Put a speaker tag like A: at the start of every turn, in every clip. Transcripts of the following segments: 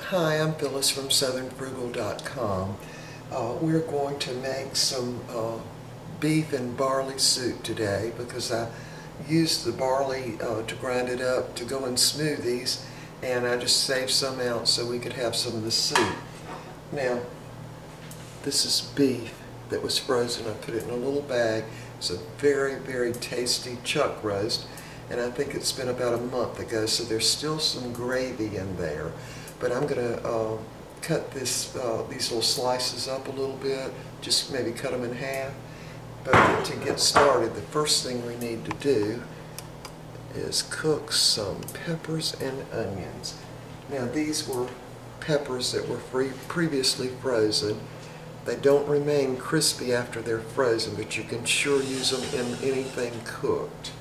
A: Hi, I'm Phyllis from southernfrugal.com. We're going to make some beef and barley soup today because I used the barley to grind it up to go in smoothies, and I just saved some out so we could have some of the soup. Now, this is beef that was frozen. I put it in a little bag. It's a very, very tasty chuck roast, and I think it's been about a month ago, so there's still some gravy in there. But I'm going to cut these little slices up a little bit, just maybe cut them in half. But to get started, the first thing we need to do is cook some peppers and onions. Now, these were peppers that were previously frozen. They don't remain crispy after they're frozen, but you can sure use them in anything cooked.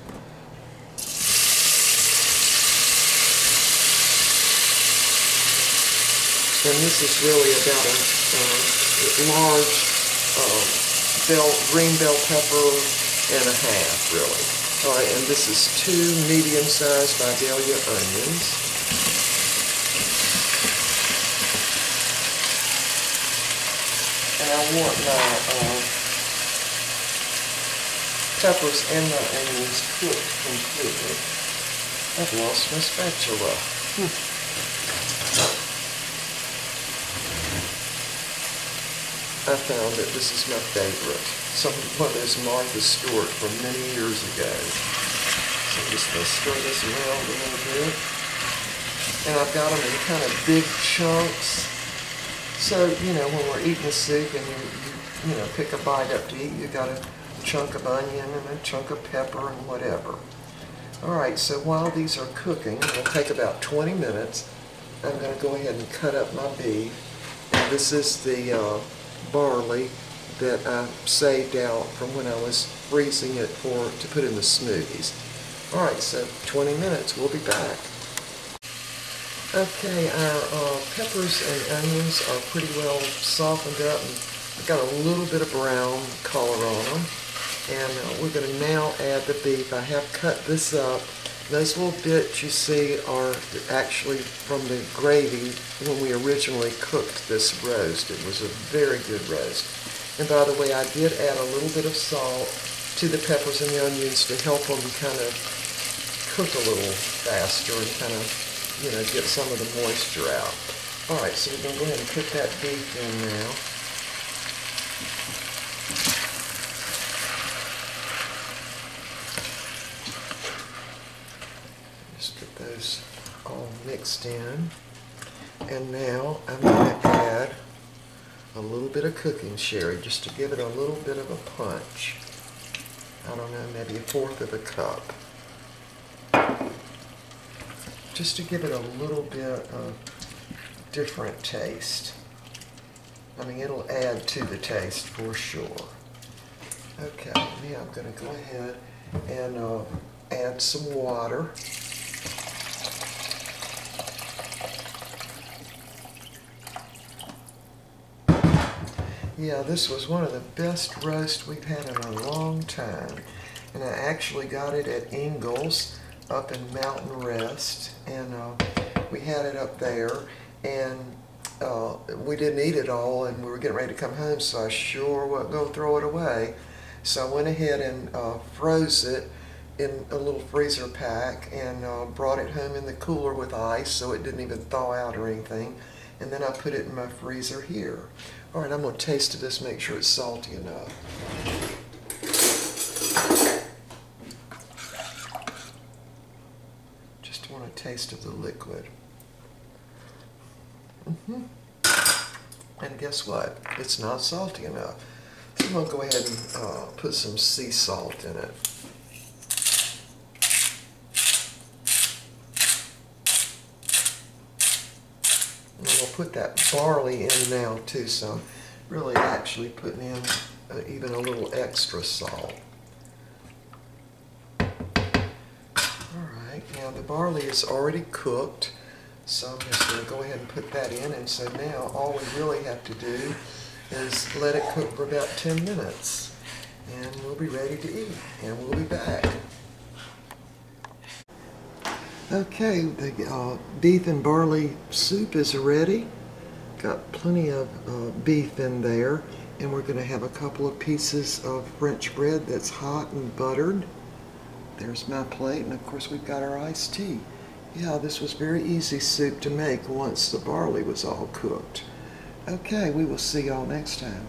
A: And this is really about a large green bell pepper and a half, really. All right, and this is 2 medium-sized Vidalia onions. And I want my peppers and my onions cooked completely. I've lost my spatula. I found that this is my favorite. One of those Martha Stewart from many years ago. So I'm just going to stir this around a little bit. And I've got them in kind of big chunks. So, you know, when we're eating a soup and you pick a bite up to eat, you got a chunk of onion and a chunk of pepper and whatever. Alright, so while these are cooking, it'll take about 20 minutes, I'm going to go ahead and cut up my beef. And this is the barley that I saved out from when I was freezing it to put in the smoothies. Alright, so 20 minutes, we'll be back. Okay, our peppers and onions are pretty well softened up, and I've got a little bit of brown color on them. And we're going to now add the beef. I have cut this up. Those little bits you see are actually from the gravy when we originally cooked this roast. It was a very good roast. And by the way, I did add a little bit of salt to the peppers and the onions to help them kind of cook a little faster and kind of, you know, get some of the moisture out. Alright, so we're going to go ahead and put that beef in now. Just get those all mixed in. And now I'm going to add a little bit of cooking sherry just to give it a little bit of a punch. I don't know, maybe 1/4 of a cup. Just to give it a little bit of different taste. I mean, it'll add to the taste for sure. Okay, now I'm going to go ahead and add some water. Yeah, this was one of the best roasts we've had in a long time. And I actually got it at Ingles up in Mountain Rest. And we had it up there. And we didn't eat it all, and we were getting ready to come home, so I sure wasn't going to throw it away. So I went ahead and froze it in a little freezer pack and brought it home in the cooler with ice so it didn't even thaw out or anything. And then I put it in my freezer here. Alright, I'm going to taste this, make sure it's salty enough. Just want a taste of the liquid. And guess what? It's not salty enough. So I'm going to go ahead and put some sea salt in it. And we'll put that barley in now too, so I'm really actually putting in even a little extra salt. Alright, now the barley is already cooked, so I'm just going to go ahead and put that in, and so now all we really have to do is let it cook for about 10 minutes, and we'll be ready to eat, and we'll be back. Okay, the beef and barley soup is ready. Got plenty of beef in there, and we're going to have a couple of pieces of French bread that's hot and buttered. There's my plate, and of course we've got our iced tea. Yeah, this was very easy soup to make once the barley was all cooked. Okay, we will see y'all next time.